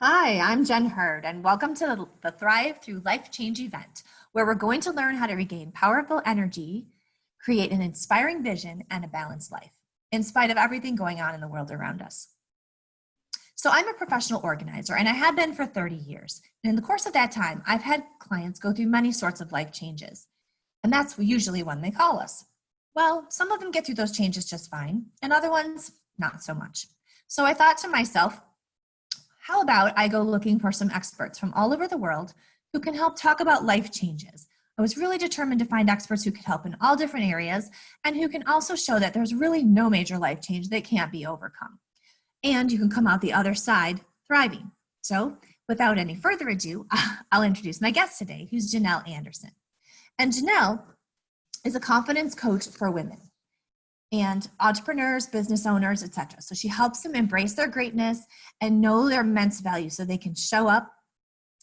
Hi, I'm Jen Hurd, and welcome to the Thrive Through Life Change event, where we're going to learn how to regain powerful energy, create an inspiring vision, and a balanced life, in spite of everything going on in the world around us. So, I'm a professional organizer, and I have been for 30 years. And in the course of that time, I've had clients go through many sorts of life changes, and that's usually when they call us. Well, some of them get through those changes just fine, and other ones, not so much. So, I thought to myself, how about I go looking for some experts from all over the world who can help talk about life changes? I was really determined to find experts who could help in all different areas and who can also show that there's really no major life change that can't be overcome. And you can come out the other side thriving. So, without any further ado, I'll introduce my guest today, who's Janelle Anderson. And Janelle is a confidence coach for women and entrepreneurs, business owners, etc. So she helps them embrace their greatness and know their immense value so they can show up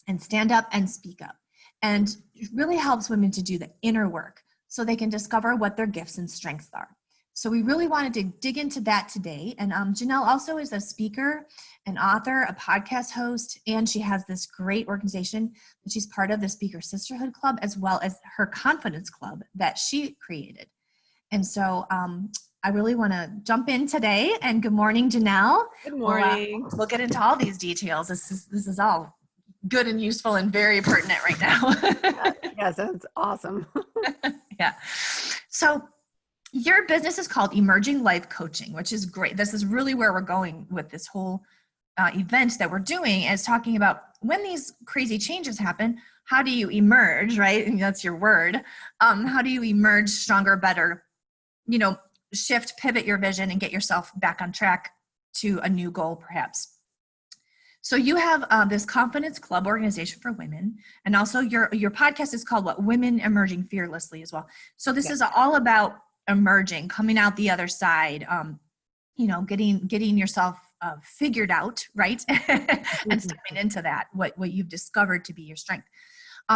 and stand up and speak up. And really helps women to do the inner work so they can discover what their gifts and strengths are. So we really wanted to dig into that today. And Janelle also is a speaker, an author, a podcast host, and she has this great organization that she's part of, the Speaker Sisterhood Club, as well as her Confidence Club that she created. And so I really want to jump in today. And good morning, Janelle. Good morning. We'll get into all these details. This is all good and useful and very pertinent right now. Yes, that's awesome. Yeah. So your business is called Emerging Life Coaching, which is great. This is really where we're going with this whole event that we're doing, is talking about when these crazy changes happen, how do you emerge, right? And that's your word. How do you emerge stronger, better, shift, pivot your vision and get yourself back on track to a new goal, perhaps. So you have this Confidence Club organization for women, and also your podcast is called what? Women Emerging Fearlessly as well. So this is all about emerging, coming out the other side, getting yourself figured out, right? And stepping into that, what you've discovered to be your strength.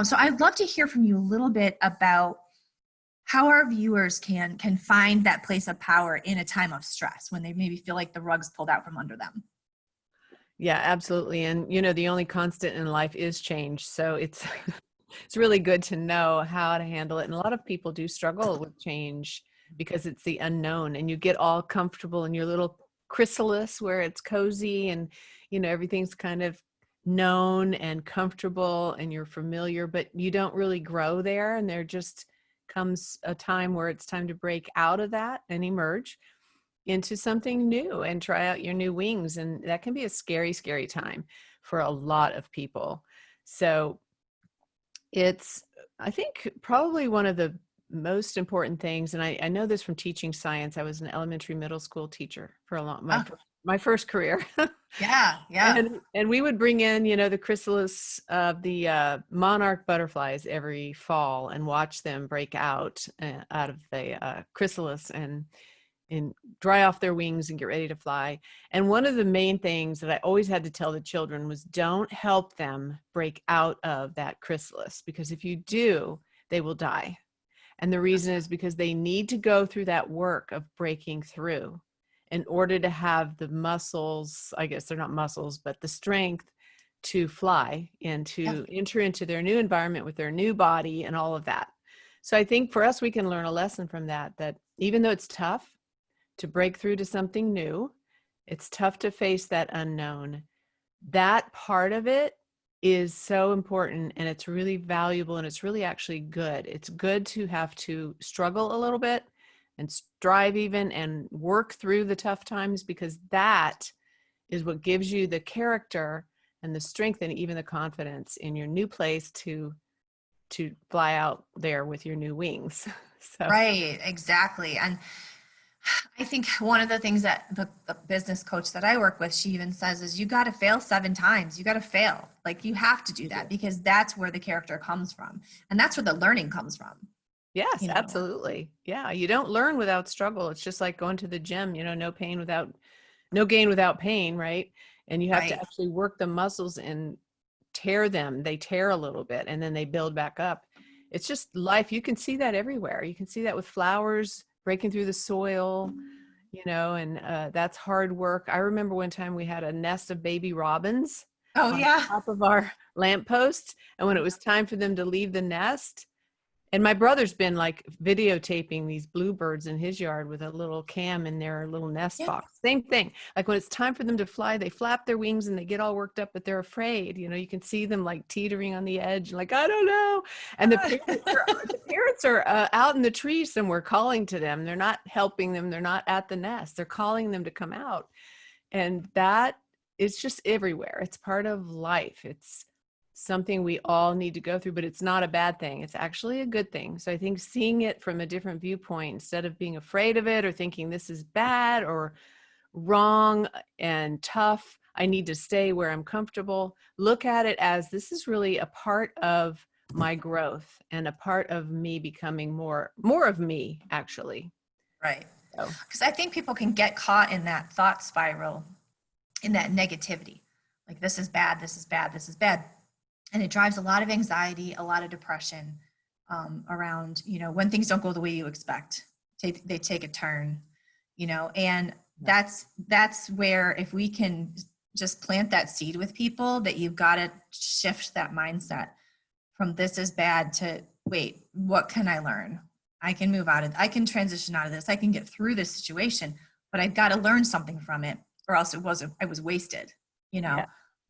So I'd love to hear from you a little bit about how our viewers can find that place of power in a time of stress when they maybe feel like the rug's pulled out from under them. Yeah, absolutely. And the only constant in life is change. So it's it's really good to know how to handle it. And a lot of people do struggle with change because it's the unknown, and you get all comfortable in your little chrysalis where it's cozy and everything's kind of known and comfortable and you're familiar, but you don't really grow there, and there just comes a time where it's time to break out of that and emerge into something new and try out your new wings. And that can be a scary, scary time for a lot of people. So it's, I think, probably one of the most important things. And I know this from teaching science. I was an elementary middle school teacher for my first career. Yeah. And we would bring in, the chrysalis of the monarch butterflies every fall and watch them break out of the chrysalis and dry off their wings and get ready to fly. And one of the main things that I always had to tell the children was, don't help them break out of that chrysalis, because if you do, they will die. And the reason is because they need to go through that work of breaking through in order to have the muscles, I guess they're not muscles, but the strength to fly and to enter into their new environment with their new body and all of that. So I think for us, we can learn a lesson from that even though it's tough to break through to something new, it's tough to face that unknown. That part of it is so important, and it's really valuable, and it's really actually good. It's good to have to struggle a little bit and strive even and work through the tough times, because that is what gives you the character and the strength and even the confidence in your new place to fly out there with your new wings. So. Right, exactly. And I think one of the things that the business coach that I work with, she even says, is you got to fail 7 times. You got to fail. Like, you have to do that, because that's where the character comes from. And that's where the learning comes from. Yes, absolutely. Yeah. You don't learn without struggle. It's just like going to the gym, no gain without pain. Right. And you have to actually work the muscles and tear them. They tear a little bit and then they build back up. It's just life. You can see that everywhere. You can see that with flowers breaking through the soil, and that's hard work. I remember one time we had a nest of baby robins Oh, on yeah. top of our lampposts. And when it was time for them to leave the nest, and my brother's been like videotaping these bluebirds in his yard with a little cam in their little nest Yeah. box. Same thing. Like when it's time for them to fly, they flap their wings and they get all worked up, but they're afraid. You know, you can see them like teetering on the edge, like, I don't know. And the parents are out in the trees somewhere calling to them. They're not helping them. They're not at the nest. They're calling them to come out. And that is just everywhere. It's part of life. It's something we all need to go through, but it's not a bad thing. It's actually a good thing. So I think seeing it from a different viewpoint, instead of being afraid of it or thinking this is bad or wrong and tough, I need to stay where I'm comfortable, look at it as this is really a part of my growth and a part of me becoming more of me, actually. Right. So, Because I think people can get caught in that thought spiral, in that negativity. Like, this is bad, this is bad, this is bad. And it drives a lot of anxiety, a lot of depression around, when things don't go the way you expect. They take a turn, and that's where, if we can just plant that seed with people, that you've got to shift that mindset from this is bad to, wait, what can I learn? I can move out of, I can transition out of this. I can get through this situation, but I've got to learn something from it, or else I was wasted, yeah.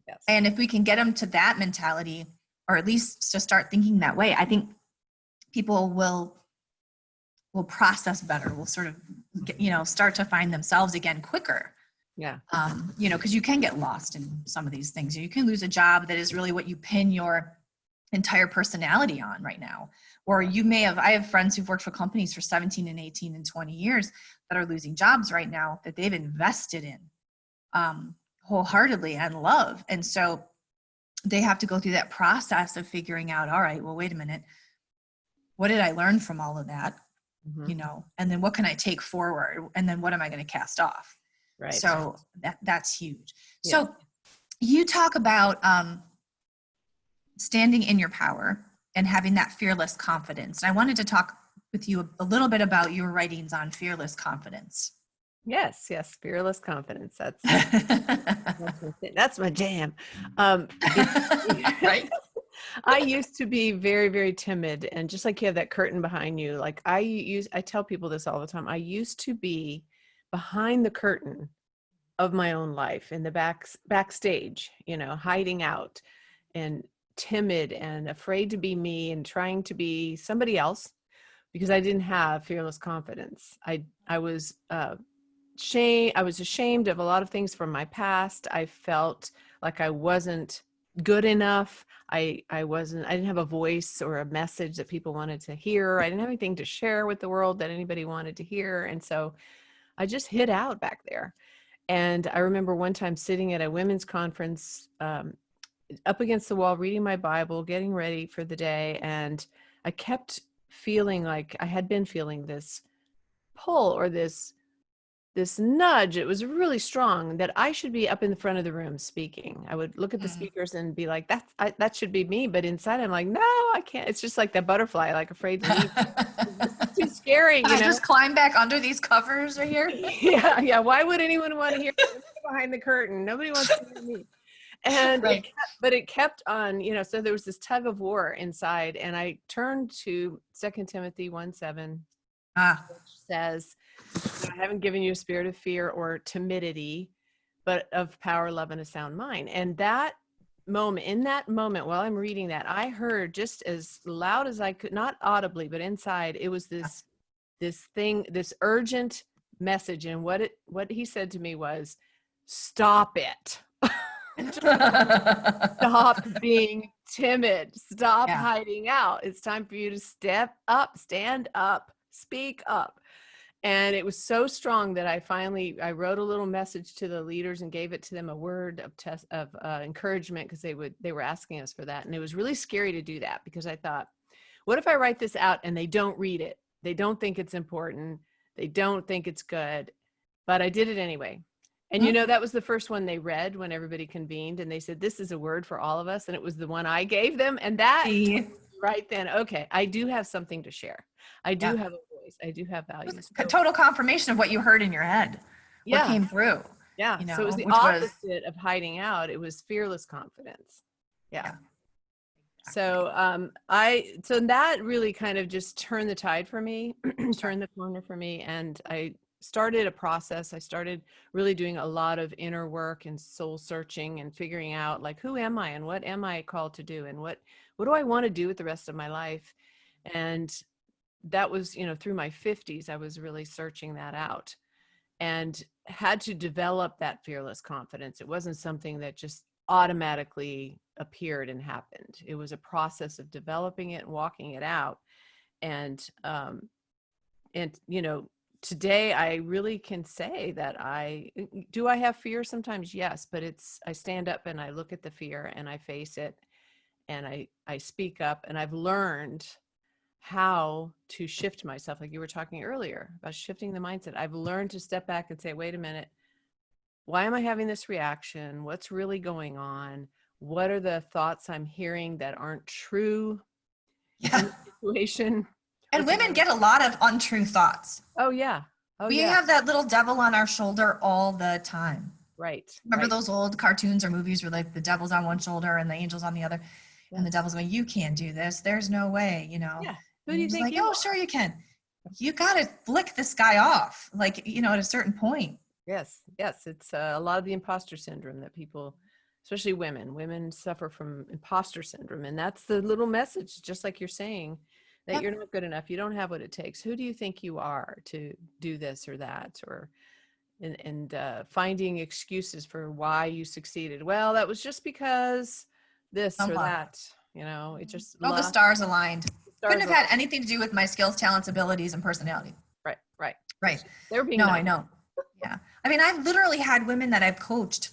Yes. And if we can get them to that mentality, or at least to start thinking that way, I think people will process better. Will sort of start to find themselves again quicker. Yeah. Because you can get lost in some of these things. You can lose a job that is really what you pin your entire personality on right now. Or I have friends who've worked for companies for 17 and 18 and 20 years that are losing jobs right now that they've invested in wholeheartedly and love. And so they have to go through that process of figuring out, all right, well, wait a minute, what did I learn from all of that? Mm-hmm. And then what can I take forward? And then what am I going to cast off? Right. So that's huge. Yeah. So you talk about standing in your power and having that fearless confidence. And I wanted to talk with you a little bit about your writings on fearless confidence. Yes, fearless confidence. That's my jam. Right. I used to be very, very timid, and just like you have that curtain behind you, like I tell people this all the time. I used to be behind the curtain of my own life, in the backstage, hiding out and timid and afraid to be me and trying to be somebody else, because I didn't have fearless confidence. I was ashamed of a lot of things from my past. I felt like I wasn't good enough. I didn't have a voice or a message that people wanted to hear. I didn't have anything to share with the world that anybody wanted to hear. And so I just hid out back there. And I remember one time sitting at a women's conference, up against the wall, reading my Bible, getting ready for the day. And I kept feeling like I had been feeling this pull or this nudge. It was really strong that I should be up in the front of the room speaking. I would look at the speakers and be like, that should be me. But inside I'm like, no, I can't. It's just like that butterfly, like afraid to leave. It's too scary. I just climb back under these covers right here. Yeah. Why would anyone want to hear me behind the curtain? Nobody wants to hear me. And right. it kept on, so there was this tug of war inside, and I turned to 2 Timothy 1:7, which says, I haven't given you a spirit of fear or timidity, but of power, love, and a sound mind. And in that moment, while I'm reading that, I heard just as loud as I could, not audibly, but inside, it was this urgent message. And what he said to me was, stop it. Stop being timid. Stop hiding out. It's time for you to step up, stand up, speak up. And it was so strong that I wrote a little message to the leaders and gave it to them, a word of encouragement, because they were asking us for that. And it was really scary to do that, because I thought, what if I write this out and they don't read it? They don't think it's important. They don't think it's good. But I did it anyway. And that was the first one they read when everybody convened, and they said, this is a word for all of us. And it was the one I gave them. And that right then, okay, I do have something to share. I do have a voice. I do have values. Total confirmation of what you heard in your head. What came through. Yeah. you So it was know, the which was, opposite of hiding out. It was fearless confidence. Yeah. yeah, exactly. So so that really kind of just turned the tide for me, Sure. turned the corner for me. And I started a process. I started really doing a lot of inner work and soul searching and figuring out like, who am I and what am I called to do? And what do I want to do with the rest of my life? And that was, through my 50s, I was really searching that out and had to develop that fearless confidence. It wasn't something that just automatically appeared and happened. It was a process of developing it and walking it out. And today I really can say that I have fear sometimes, yes, but I stand up and I look at the fear and I face it and I speak up, and I've learned how to shift myself, like you were talking earlier about shifting the mindset. I've learned to step back and say, wait a minute, why am I having this reaction? What's really going on? What are the thoughts I'm hearing that aren't true in Yeah. the situation? And women get a lot of untrue thoughts. Oh yeah. Oh We yeah. have that little devil on our shoulder all the time. Right. Remember Right. those old cartoons or movies where like the devil's on one shoulder and the angel's on the other, and the Yes. devil's going, you can't do this. There's no way, Yeah. Who And do you're you just think like, you oh, are? sure you can. You got to flick this guy off, like, at a certain point. Yes. Yes. It's a lot of the imposter syndrome that people, especially women suffer from imposter syndrome. And that's the little message, just like you're saying, that Yep. you're not good enough. You don't have what it takes. Who do you think you are to do this or that? Or, and finding excuses for why you succeeded. Well, that was just because this or Someone. that, it just Oh, the luck. stars aligned. The Couldn't stars have aligned. had anything to do with my skills, talents, abilities, and personality. Right. Right. Right. They were being No, I nice. know. Yeah. I mean, I've literally had women that I've coached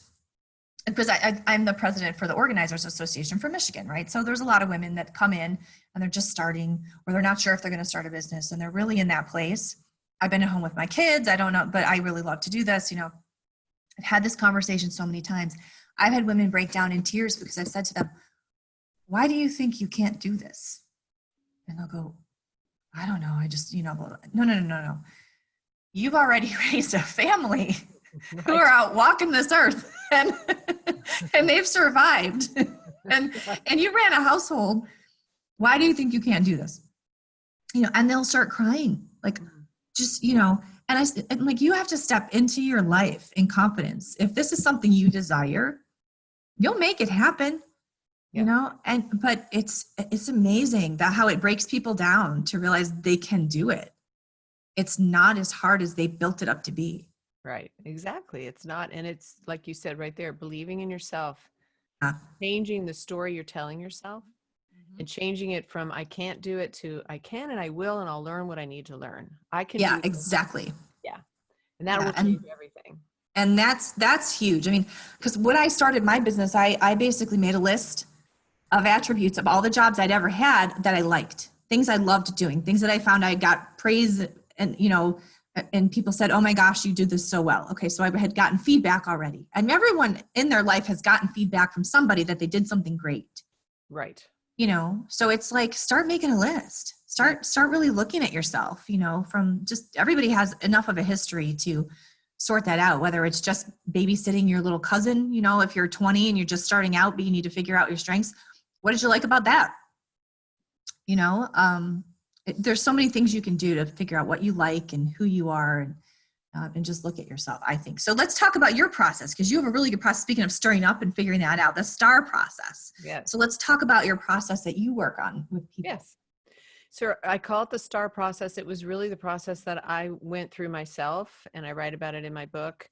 because I'm the president for the Organizers Association for Michigan, right? So there's a lot of women that come in and they're just starting, or they're not sure if they're going to start a business, and they're really in that place. I've been at home with my kids. I don't know, but I really love to do this. I've had this conversation so many times. I've had women break down in tears because I said to them, why do you think you can't do this? And they'll go, I don't know. I just, no. You've already raised a family who are Right. out walking this earth and and they've survived. and Right. and you ran a household. Why do you think you can't do this? And they'll start crying. Like, just, and like, you have to step into your life in confidence. If this is something you desire, you'll make it happen. Yeah. But it's amazing that how it breaks people down to realize they can do it. It's not as hard as they built it up to be. Right. Exactly. It's not. And it's like you said right there, believing in yourself, Yeah. changing the story you're telling yourself Mhm. and changing it from I can't do it to I can and I will, and I'll learn what I need to learn. I can Yeah, do this. exactly. Yeah. And that Yeah. will change everything. And that's huge. I mean, because when I started my business, I basically made a list of attributes of all the jobs I'd ever had that I liked, things I loved doing, things that I found I got praise and people said, oh my gosh, you do this so well. Okay, so I had gotten feedback already. And everyone in their life has gotten feedback from somebody that they did something great. Right. So it's like, start making a list. Start really looking at yourself, from just, everybody has enough of a history to sort that out, whether it's just babysitting your little cousin, if you're 20 and you're just starting out, but you need to figure out your strengths. What did you like about that? There's so many things you can do to figure out what you like and who you are, and just look at yourself, I think. So let's talk about your process, because you have a really good process. Speaking of stirring up and figuring that out, the STAR process. Yes. So let's talk about your process that you work on with people. Yes. So I call it the STAR process. It was really the process that I went through myself, and I write about it in my book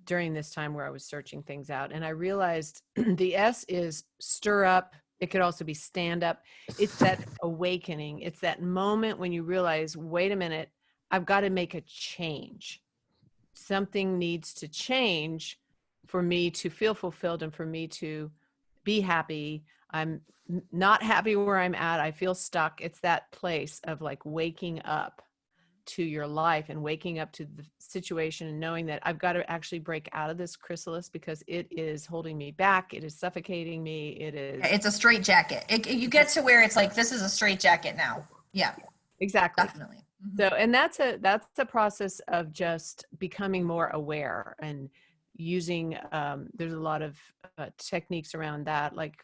during this time where I was searching things out. And I realized the S is stir up. It could also be stand up. It's that awakening. It's that moment when you realize, wait a minute, I've got to make a change. Something needs to change for me to feel fulfilled and for me to be happy. I'm not happy where I'm at. I feel stuck. It's that place of like waking up to your life and waking up to the situation and knowing that I've got to actually break out of this chrysalis because it is holding me back. It is suffocating me. It is. It's a straight jacket. You get to where it's like, this is a straight jacket now. Yeah, Exactly. definitely. Mm-hmm. So, and that's a process of just becoming more aware and using, there's a lot of techniques around that, like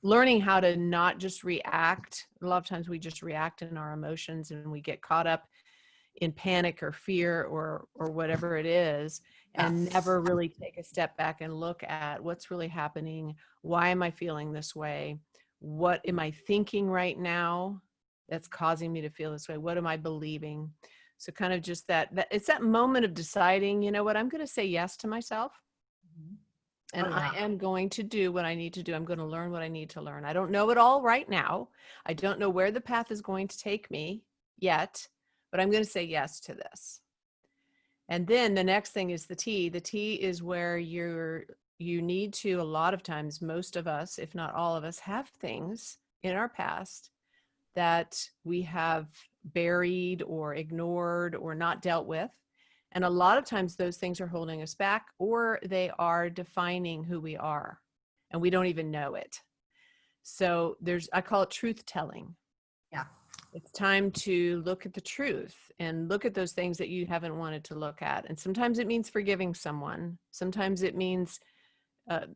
learning how to not just react. A lot of times we just react in our emotions and we get caught up in panic or fear or whatever it is, and never really take a step back and look at what's really happening. Why am I feeling this way? What am I thinking right now that's causing me to feel this way? What am I believing? So kind of just that it's that moment of deciding, you know what, I'm going to say yes to myself. And I am going to do what I need to do. I'm going to learn what I need to learn. I don't know it all right now. I don't know where the path is going to take me yet, but I'm going to say yes to this. And then the next thing is the T. The T is where you need to, a lot of times, most of us, if not all of us, have things in our past that we have buried or ignored or not dealt with. And a lot of times those things are holding us back, or they are defining who we are and we don't even know it. So I call it truth telling. Yeah. It's time to look at the truth and look at those things that you haven't wanted to look at. And sometimes it means forgiving someone. Sometimes it means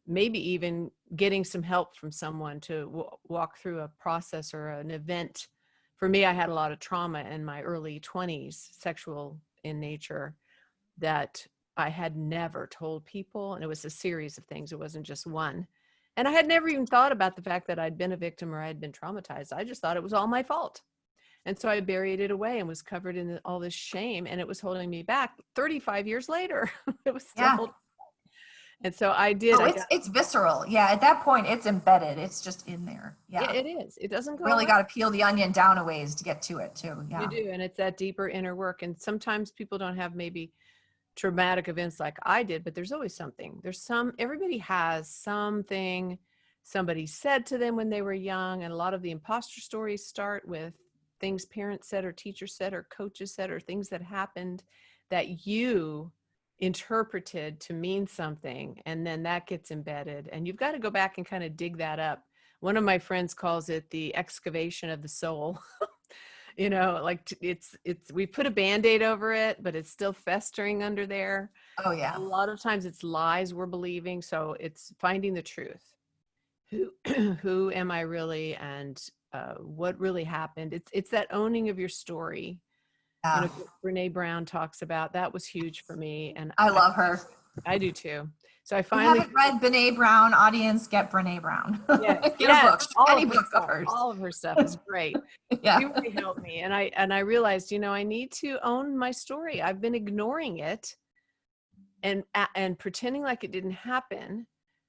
maybe even getting some help from someone to walk through a process or an event. For me, I had a lot of trauma in my early 20s, sexual in nature, that I had never told people. And it was a series of things. It wasn't just one. And I had never even thought about the fact that I'd been a victim or I'd been traumatized. I just thought it was all my fault. And so I buried it away and was covered in all this shame, and it was holding me back. 35 years later, it was still holding. And so I did. Oh, it's visceral. Yeah. At that point, it's embedded. It's just in there. Yeah. It is. It doesn't go Really away. got to peel the onion down a ways to get to it too. Yeah. You do. And it's that deeper inner work. And sometimes people don't have maybe traumatic events like I did, but there's always something. Everybody has something somebody said to them when they were young. And a lot of the imposter stories start with things parents said or teachers said or coaches said or things that happened that you interpreted to mean something, and then that gets embedded, and you've got to go back and kind of dig that up. One of my friends calls it the excavation of the soul. Like it's we put a Band-Aid over it, but it's still festering under there. Oh yeah. A lot of times it's lies we're believing, so it's finding the truth. Who am I really, and what really happened? It's that owning of your story. Yeah. Brene Brown talks about that. Was huge for me, and I love her. I do too. So I If you finally haven't read Brene Brown, audience, get Brene Brown. Get a book. Any book of hers. All of her stuff is great. Yeah. She really helped me, and I realized, I need to own my story. I've been ignoring it and pretending like it didn't happen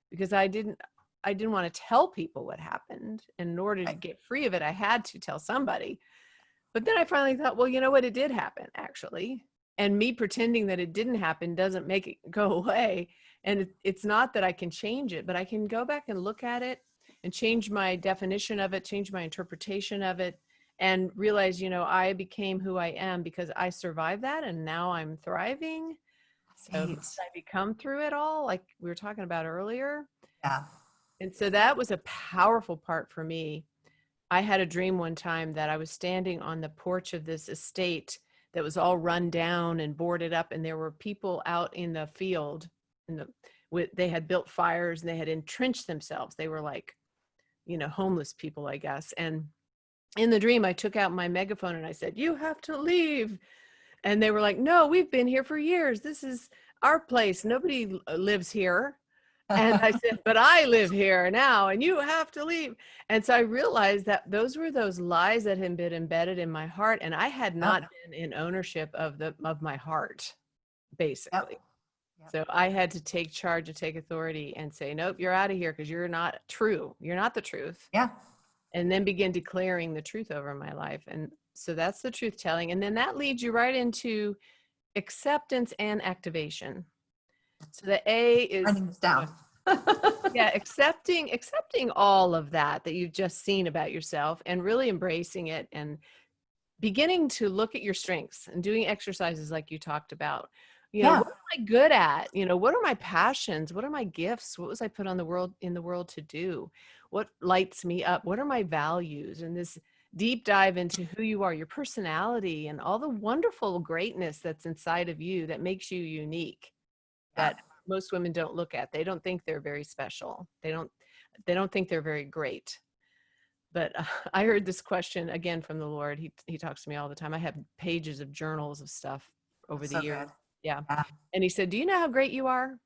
because I didn't want to tell people what happened. And in order to get free of it, I had to tell somebody. But then I finally thought, well, you know what? It did happen, actually. And me pretending that it didn't happen doesn't make it go away. And it's not that I can change it, but I can go back and look at it and change my definition of it, change my interpretation of it, and realize, I became who I am because I survived that, and now I'm thriving. So I become through it all, like we were talking about earlier. Yeah. And so that was a powerful part for me. I had a dream one time that I was standing on the porch of this estate that was all run down and boarded up, and there were people out in the field, they had built fires and they had entrenched themselves. They were like, homeless people, I guess. And in the dream, I took out my megaphone and I said, "You have to leave." And they were like, "No, we've been here for years. This is our place. Nobody lives here." And I said, "But I live here now and you have to leave." And so I realized that those were those lies that had been embedded in my heart. And I had not been in ownership of my heart, basically. Yep. So I had to take charge and take authority and say, "Nope, you're out of here because you're not true. You're not the truth." Yeah. And then begin declaring the truth over my life. And so that's the truth telling. And then that leads you right into acceptance and activation. So the A is writing this down. Yeah, accepting all of that you've just seen about yourself and really embracing it and beginning to look at your strengths and doing exercises like you talked about. What am I good at? What are my passions? What are my gifts? What was I put in the world to do? What lights me up? What are my values? And this deep dive into who you are, your personality, and all the wonderful greatness that's inside of you that makes you unique. That most women don't look at. They don't think they're very special. They don't think they're very great. But I heard this question again from the Lord. He talks to me all the time. I have pages of journals of stuff over That's the so years. good. Yeah. Yeah. And he said, "Do you know how great you are?"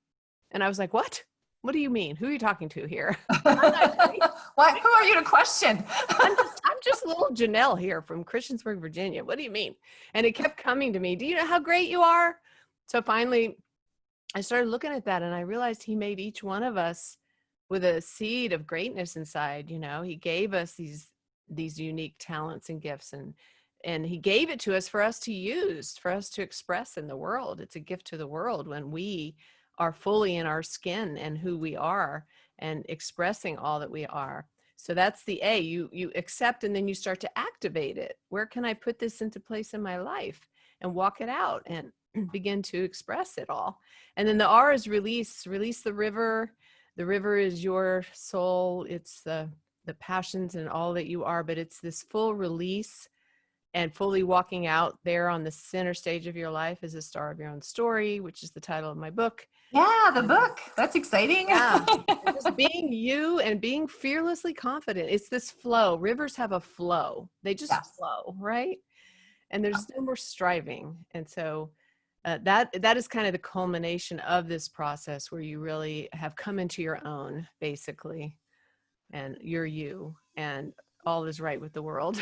And I was like, "What? What do you mean? Who are you talking to here? I'm not great. Why? Who are you to question? I'm just little Janelle here from Christiansburg, Virginia. What do you mean?" And it kept coming to me. "Do you know how great you are?" So finally, I started looking at that, and I realized he made each one of us with a seed of greatness inside. He gave us these unique talents and gifts, and he gave it to us for us to use, for us to express in the world. It's a gift to the world when we are fully in our skin and who we are and expressing all that we are. So that's the A. You accept, and then you start to activate it. Where can I put this into place in my life and walk it out and begin to express it all? And then the R is release. Release the river. The river is your soul. It's the passions and all that you are, but it's this full release and fully walking out there on the center stage of your life as a star of your own story, which is the title of my book. Yeah, the book. That's exciting. Yeah. And just being you and being fearlessly confident. It's this flow. Rivers have a flow. They just Yes. flow, right? And there's no more striving. And so that is kind of the culmination of this process where you really have come into your own, basically, and you're you, and all is right with the world.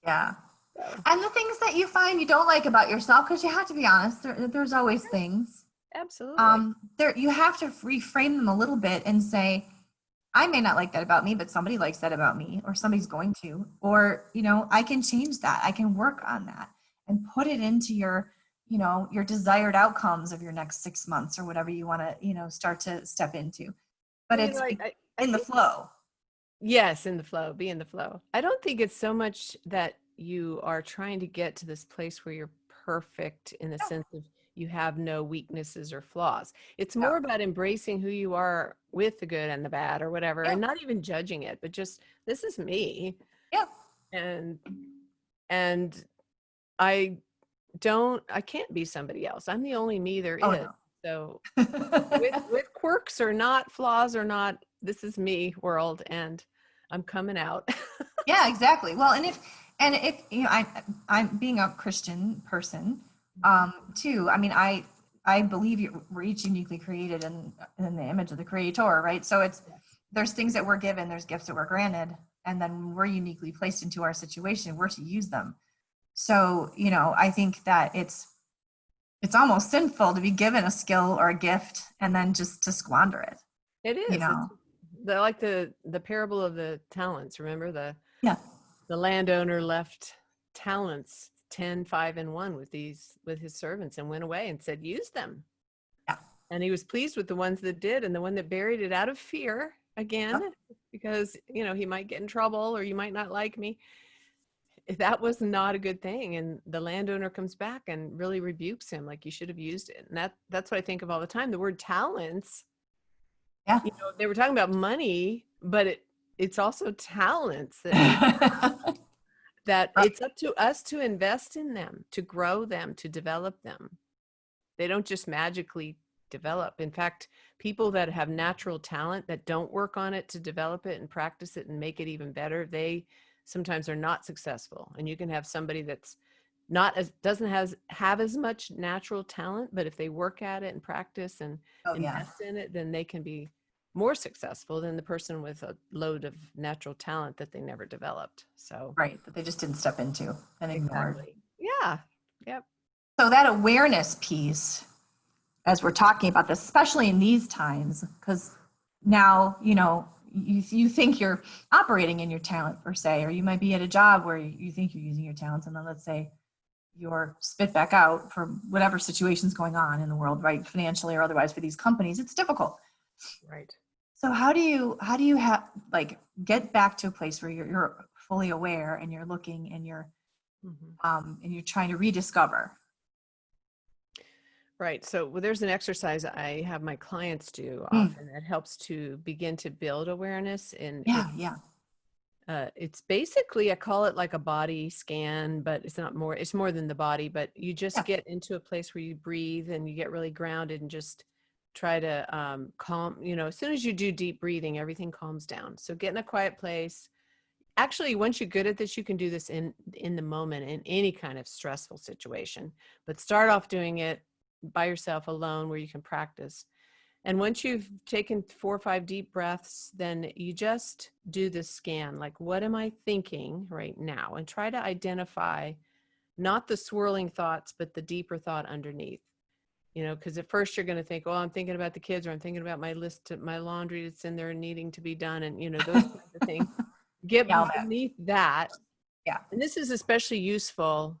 Yeah. So, And the things that you find you don't like about yourself, because you have to be honest, there's always things. absolutely. There you have to reframe them a little bit and say, I may not like that about me, but somebody likes that about me, or somebody's going to, or, I can change that. I can work on that and put it into your desired outcomes of your next 6 months or whatever you want to, start to step into. But Well, it's I in the think, flow. yes, in the flow, be in the flow. I don't think it's so much that you are trying to get to this place where you're perfect in the No, sense of you have no weaknesses or flaws. It's no. more about embracing who you are with the good and the bad or whatever, Yeah, and not even judging it, but just, this is me. yeah. And, and I can't be somebody else. I'm the only me there Oh is. no. So with quirks or not, flaws or not, this is me world, and I'm coming out. Yeah, exactly. Well, and if I'm being a Christian person, too. I mean, I believe we're each uniquely created in the image of the Creator, right? So there's things that we're given, there's gifts that we're granted, and then when we're uniquely placed into our situation, we're to use them. So, I think that it's almost sinful to be given a skill or a gift and then just to squander it, It you is. It's know? like the parable of the talents. Remember Yeah. the landowner left talents 10, 5, and 1 with his servants and went away and said, use them. Yeah. And he was pleased with the ones that did, and the one that buried it out of fear again, Yep. because he might get in trouble or you might not like me. That was not a good thing. And the landowner comes back and really rebukes him, like, you should have used it. And that's what I think of all the time. The word talents, Yeah. they were talking about money, but it's also talents that we that Right. it's up to us to invest in them, to grow them, to develop them. They don't just magically develop. In fact, people that have natural talent that don't work on it to develop it and practice it and make it even better, they sometimes are not successful. And you can have somebody that's doesn't have as much natural talent, but if they work at it and practice and Oh yeah. invest in it, then they can be more successful than the person with a load of natural talent that they never developed. So Right. That they just didn't step into and ignored. exactly. Yeah. Yep. So that awareness piece, as we're talking about this, especially in these times, because now, you think you're operating in your talent per se, or you might be at a job where you think you're using your talents, and then let's say you're spit back out for whatever situation's going on in the world, right? Financially or otherwise for these companies, it's difficult. Right. So how do you have get back to a place where you're fully aware and you're looking and you're trying to rediscover? Right. So there's an exercise I have my clients do Mm. often that helps to begin to build awareness. And Yeah, yeah. it's basically, I call it like a body scan, but it's more than the body, but you just Yeah. get into a place where you breathe and you get really grounded and just try to calm, as soon as you do deep breathing, everything calms down. So get in a quiet place. Actually, once you're good at this, you can do this in the moment in any kind of stressful situation. But start off doing it by yourself alone where you can practice. And once you've taken 4 or 5 deep breaths, then you just do this scan. Like, what am I thinking right now? And try to identify not the swirling thoughts, but the deeper thought underneath. Because at first you're going to think, oh, I'm thinking about the kids, or I'm thinking about my list, my laundry that's in there needing to be done. And, those kinds of things. Get Yeah, beneath that. Yeah. And this is especially useful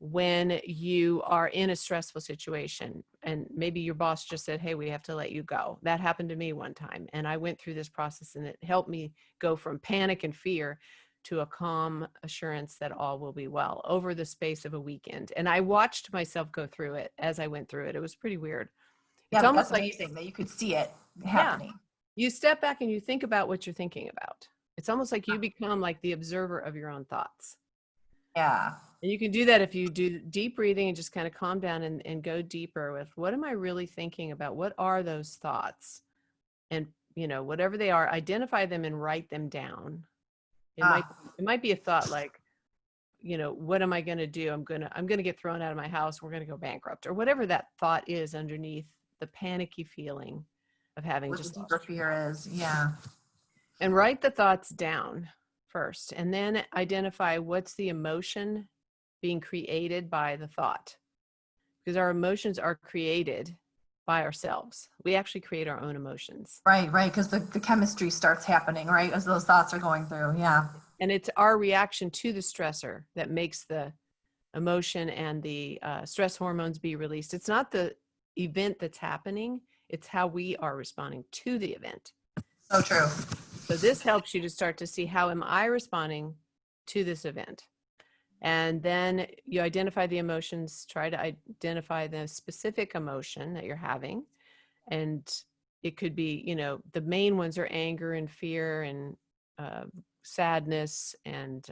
when you are in a stressful situation and maybe your boss just said, hey, we have to let you go. That happened to me one time. And I went through this process and it helped me go from panic and fear to a calm assurance that all will be well over the space of a weekend. And I watched myself go through it as I went through it. It was pretty weird. Yeah, It's but almost that's like, amazing that you could see it happening. you step back and you think about what you're thinking about. It's almost like you become like the observer of your own thoughts. Yeah. And you can do that if you do deep breathing and just kind of calm down and go deeper with, what am I really thinking about? What are those thoughts? And, whatever they are, identify them and write them down. It might be a thought like, what am I going to do? I'm going to get thrown out of my house. We're going to go bankrupt, or whatever that thought is underneath the panicky feeling of having What just the deeper fear is. Yeah. and write the thoughts down first, and then identify what's the emotion being created by the thought, because our emotions are created by ourselves. We actually create our own emotions. Right. Because the chemistry starts happening, right? As those thoughts are going through. Yeah. And it's our reaction to the stressor that makes the emotion and the stress hormones be released. It's not the event that's happening, it's how we are responding to the event. So true. So this helps you to start to see, how am I responding to this event? And then you identify the emotions, try to identify the specific emotion that you're having. And it could be, the main ones are anger and fear and sadness and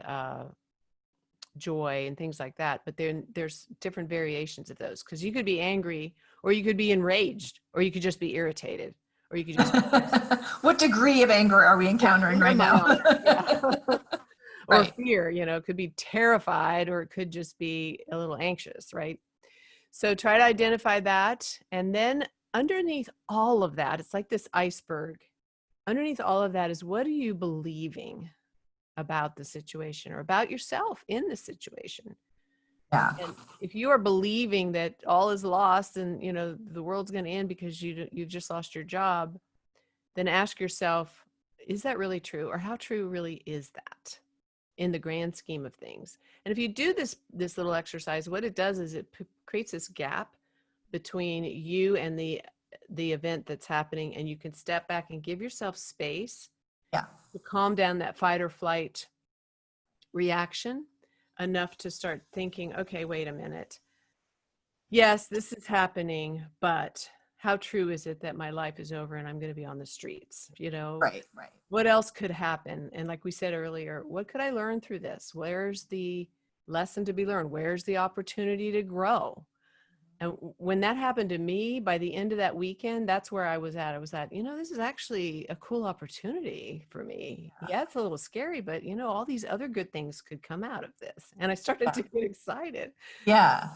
joy and things like that. But then there's different variations of those, because you could be angry, or you could be enraged, or you could just be irritated, or you could just What degree of anger are we encountering right now? Or Right. fear, it could be terrified, or it could just be a little anxious, right? So try to identify that. And then underneath all of that, it's like this iceberg. Underneath all of that is, what are you believing about the situation or about yourself in the situation? Yeah. And if you are believing that all is lost and, the world's going to end because you've just lost your job, then ask yourself, is that really true? Or how true really is that in the grand scheme of things? And if you do this little exercise, what it does is it creates this gap between you and the event that's happening, and you can step back and give yourself space to calm down that fight or flight reaction enough to start thinking, okay, wait a minute. Yes, this is happening, but how true is it that my life is over and I'm going to be on the streets? Right. What else could happen? And like we said earlier, what could I learn through this? Where's the lesson to be learned? Where's the opportunity to grow? And when that happened to me, by the end of that weekend, that's where I was at. I was at, this is actually a cool opportunity for me. Yeah, it's a little scary, but all these other good things could come out of this. And I started to get excited. Yeah.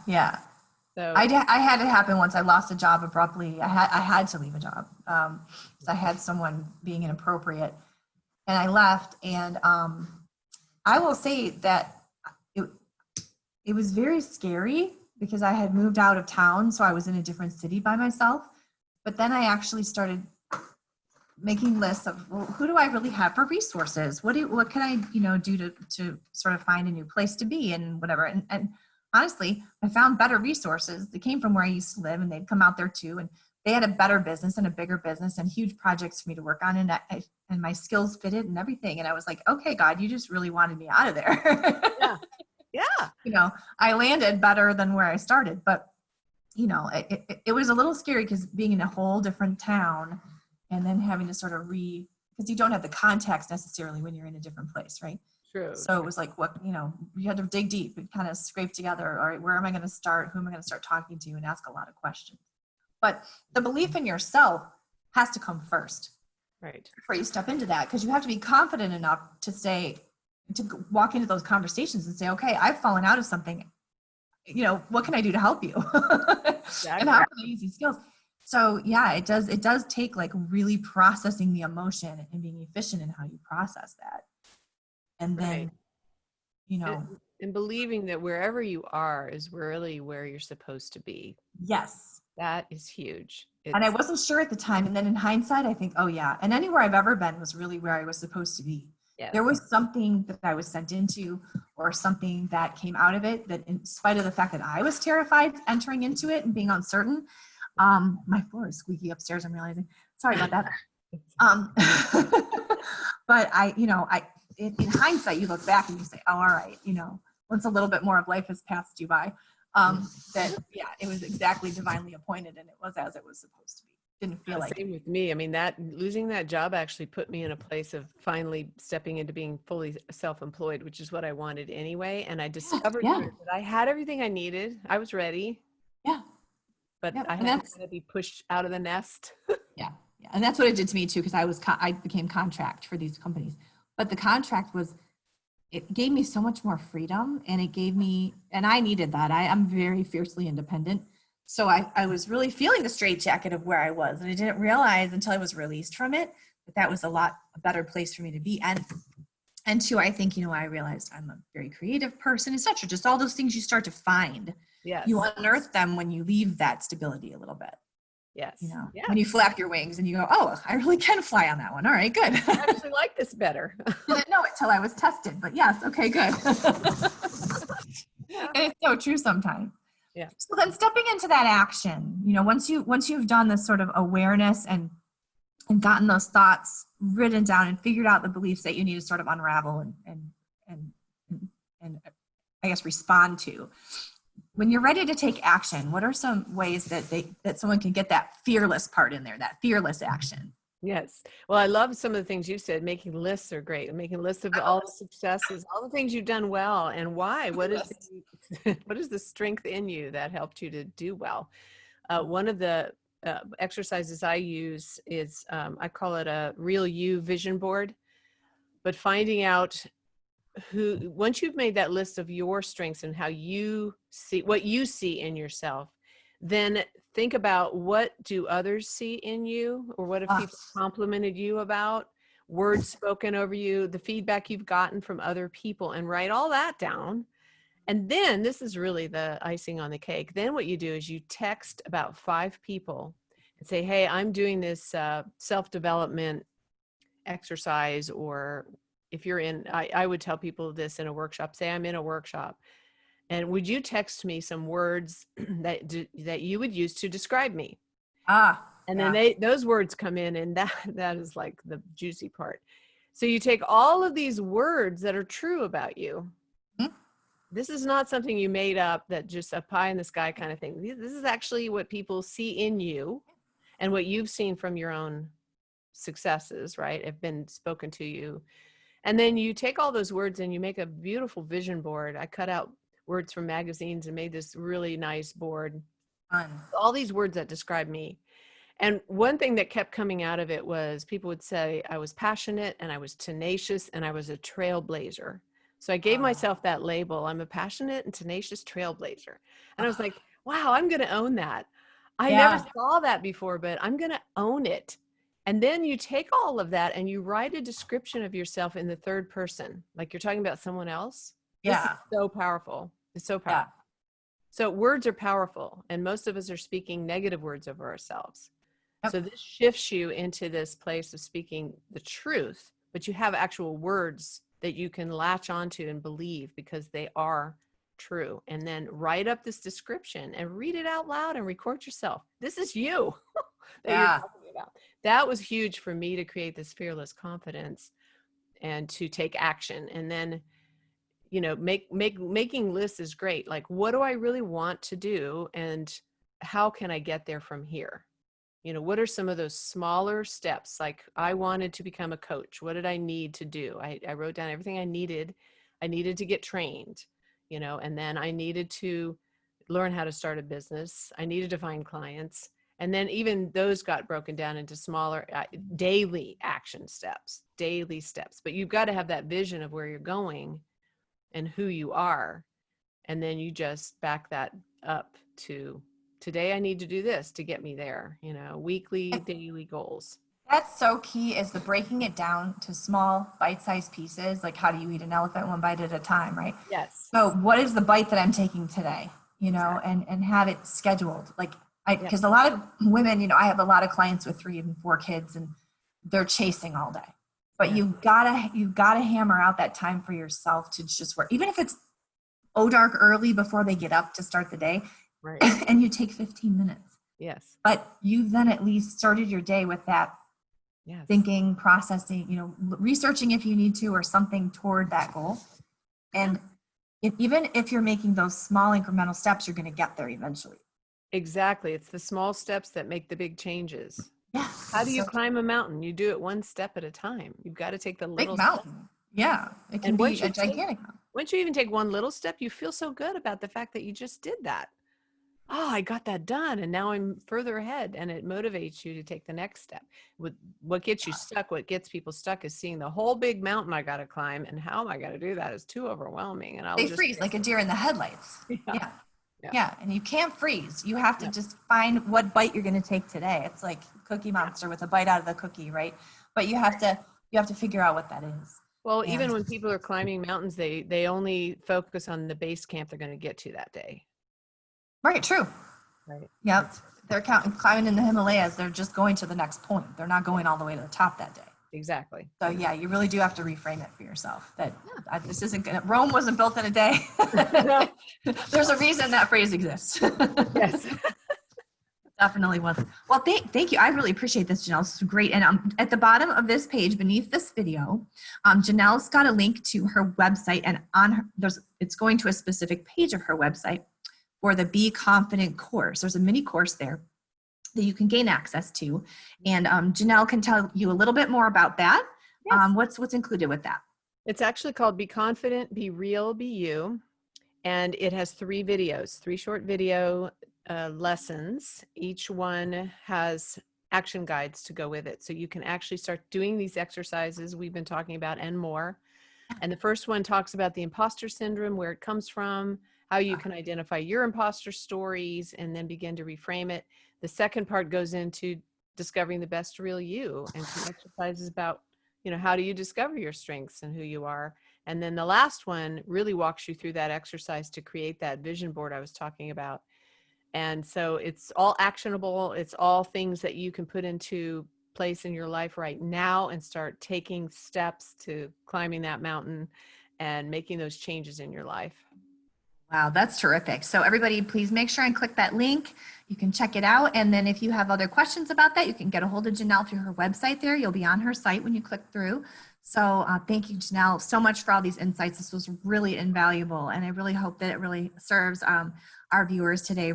So I had it happen once. I lost a job abruptly. I had to leave a job because I had someone being inappropriate, and I left. And I will say that it was very scary because I had moved out of town, so I was in a different city by myself. But then I actually started making lists of, well, who do I really have for resources? What can I do to sort of find a new place to be and whatever. And honestly, I found better resources that came from where I used to live, and they'd come out there too. And they had a better business and a bigger business and huge projects for me to work on. And my skills fitted and everything. And I was like, okay, God, you just really wanted me out of there. Yeah. I landed better than where I started, but it was a little scary because being in a whole different town and then having to sort of because you don't have the context necessarily when you're in a different place, right? True. So it was like, you had to dig deep and kind of scrape together, all right, where am I going to start? Who am I going to start talking to? And ask a lot of questions. But the belief in yourself has to come first Right. before you step into that, because you have to be confident enough to say, to walk into those conversations and say, okay, I've fallen out of something. What can I do to help you? And how Exactly. can I use these skills? So yeah, it does take like really processing the emotion and being efficient in how you process that. And Right. then, you And, know, and believing that wherever you are is really where you're supposed to be. yes. That is huge. And I It's, wasn't sure at the time. And then in hindsight, I think, oh yeah. And anywhere I've ever been was really where I was supposed to be. There yes. was something that I was sent into, or something that came out of it, that in spite of the fact that I was terrified entering into it and being uncertain, my floor is squeaky upstairs, I'm realizing. Sorry about that. Um, but in hindsight, you look back and you say, oh, all right, once a little bit more of life has passed you by, that, yeah, it was exactly divinely appointed, and it was as it was supposed to be. Didn't feel like it. Same with me. I mean, that losing that job actually put me in a place of finally stepping into being fully self-employed, which is what I wanted anyway. And I discovered Yeah, that I had everything I needed. I was ready, yeah, but yeah. I And had to that's, kind of be pushed out of the nest. yeah, yeah. And that's what it did to me too, because I became contract for these companies. But the contract was, it gave me so much more freedom, and it gave me, and I needed that. I'm very fiercely independent. So I was really feeling the straitjacket of where I was. And I didn't realize until I was released from it that was a better place for me to be. And two, I think, I realized I'm a very creative person, etc. Just all those things you start to find. You Yes. unearth them when you leave that stability a little bit. Yes. When you Yes. flap your wings and you go, oh, I really can fly on that one. All right, good. I actually like this better. Didn't know it till I was tested, but yes, okay, good. And it's so true sometimes. Yeah. So then stepping into that action, once you've done this sort of awareness and gotten those thoughts written down and figured out the beliefs that you need to sort of unravel and I guess respond to. When you're ready to take action, what are some ways that someone can get that fearless part in there, that fearless action? Yes. Well, I love some of the things you said. Making lists are great. Making lists of all the successes, all the things you've done well, and why. What is what is the strength in you that helped you to do well? One of the exercises I use is I call it a real you vision board. But finding out who, once you've made that list of your strengths and how you see what you see in yourself, then think about what do others see in you, or what have people complimented you about, words spoken over you, the feedback you've gotten from other people, and write all that down. And then this is really the icing on the cake. Then what you do is you text about 5 people and say, hey, I'm doing this self-development exercise. Or if you're in, I would tell people this in a workshop, say I'm in a workshop, and would you text me some words that you would use to describe me? And then those words come in, and that is like the juicy part. So you take all of these words that are true about you. Mhm. This is not something you made up, that just a pie in the sky kind of thing. This is actually what people see in you and what you've seen from your own successes, right? Have been spoken to you. And then you take all those words and you make a beautiful vision board. I cut out words from magazines and made this really nice board. Fun. All these words that describe me. And one thing that kept coming out of it was people would say I was passionate and I was tenacious and I was a trailblazer. So I gave myself that label. I'm a passionate and tenacious trailblazer. And I was like, wow, I'm going to own that. I never Yeah. saw that before, but I'm going to own it. And then you take all of that and you write a description of yourself in the third person, like you're talking about someone else. This is Yeah. so powerful. It's so Yeah. powerful. So words are powerful, and most of us are speaking negative words over ourselves. Yep. So this shifts you into this place of speaking the truth, but you have actual words that you can latch onto and believe because they are true. And then write up this description and read it out loud and record yourself. This is you that you're Yeah. talking about. That was huge for me to create this fearless confidence and to take action. And then, making lists is great. Like, what do I really want to do? And how can I get there from here? What are some of those smaller steps? Like, I wanted to become a coach. What did I need to do? I wrote down everything I needed. I needed to get trained, and then I needed to learn how to start a business. I needed to find clients. And then even those got broken down into smaller daily action steps, daily steps. But you've got to have that vision of where you're going and who you are. And then you just back that up to today, I need to do this to get me there, you know, weekly, daily goals. That's so key, is the breaking it down to small bite-sized pieces. Like, how do you eat an elephant one bite at a time, right? Yes. So what is the bite that I'm taking today, you know, Exactly. and have it scheduled. Like, Yeah. because a lot of women, you know, I have a lot of clients with 3 and 4 kids, and they're chasing all day. But Yeah. you gotta hammer out that time for yourself to just work, even if it's dark early before they get up to start the day, Right. and you take 15 minutes. Yes. But you've then at least started your day with that Yes. thinking, processing, you know, researching if you need to, or something toward that goal. And even if you're making those small incremental steps, you're going to get there eventually. Exactly. It's the small steps that make the big changes. Yeah. How do you So climb a mountain? You do it one step at a time. You've got to take the big little step. mountain. Yeah. It can And be a gigantic mountain. once you even take one little step, you feel so good about the fact that you just did that. Oh, I got that done. And now I'm further ahead, and it motivates you to take the next step. What gets you stuck, what gets people stuck is seeing the whole big mountain I got to climb, and how am I going to do that is too overwhelming. And I'll They just freeze like a deer in the headlights. Yeah. Yeah. Yeah. And you can't freeze. You have to Yeah. just find what bite you're going to take today. It's like Cookie Monster with a bite out of the cookie, right? But you have to figure out what that is. Well, And even when people are climbing mountains, they only focus on the base camp they're going to get to that day. right, true. Right. Yep. They're climbing in the Himalayas. They're just going to the next point. They're not going all the way to the top that day. Exactly. So yeah, you really do have to reframe it for yourself. That this isn't gonna. Rome wasn't built in a day. There's a reason that phrase exists. Yes. Definitely wasn't. Well, thank you. I really appreciate this, Janelle. This is great. And at the bottom of this page, beneath this video, Janelle's got a link to her website, and it's going to a specific page of her website for the Be Confident course. There's a mini course there that you can gain access to, and Janelle can tell you a little bit more about that. Yes. What's included with that? It's actually called Be Confident, Be Real, Be You. And it has 3 videos, 3 short video lessons. Each one has action guides to go with it. So you can actually start doing these exercises we've been talking about and more. And the first one talks about the imposter syndrome, where it comes from, how you can identify your imposter stories, and then begin to reframe it. The second part goes into discovering the best real you, and some exercises about, you know, how do you discover your strengths and who you are. And then the last one really walks you through that exercise to create that vision board I was talking about. And so it's all actionable. It's all things that you can put into place in your life right now and start taking steps to climbing that mountain and making those changes in your life. Wow, that's terrific. So everybody, please make sure and click that link. You can check it out. And then if you have other questions about that, you can get a hold of Janelle through her website there. You'll be on her site when you click through. So thank you, Janelle, so much for all these insights. This was really invaluable. And I really hope that it really serves our viewers today,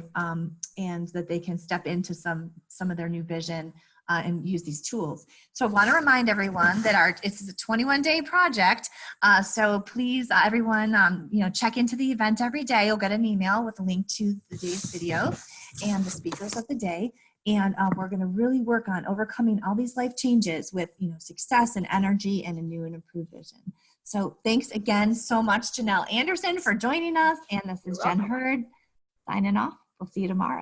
and that they can step into some of their new vision and use these tools. So I want to remind everyone that it's a 21-day project. So please, everyone, check into the event every day. You'll get an email with a link to the day's video and the speakers of the day. And we're going to really work on overcoming all these life changes with, success and energy and a new and improved vision. So thanks again so much, Janelle Anderson, for joining us. And this is Jen Hurd signing off. We'll see you tomorrow.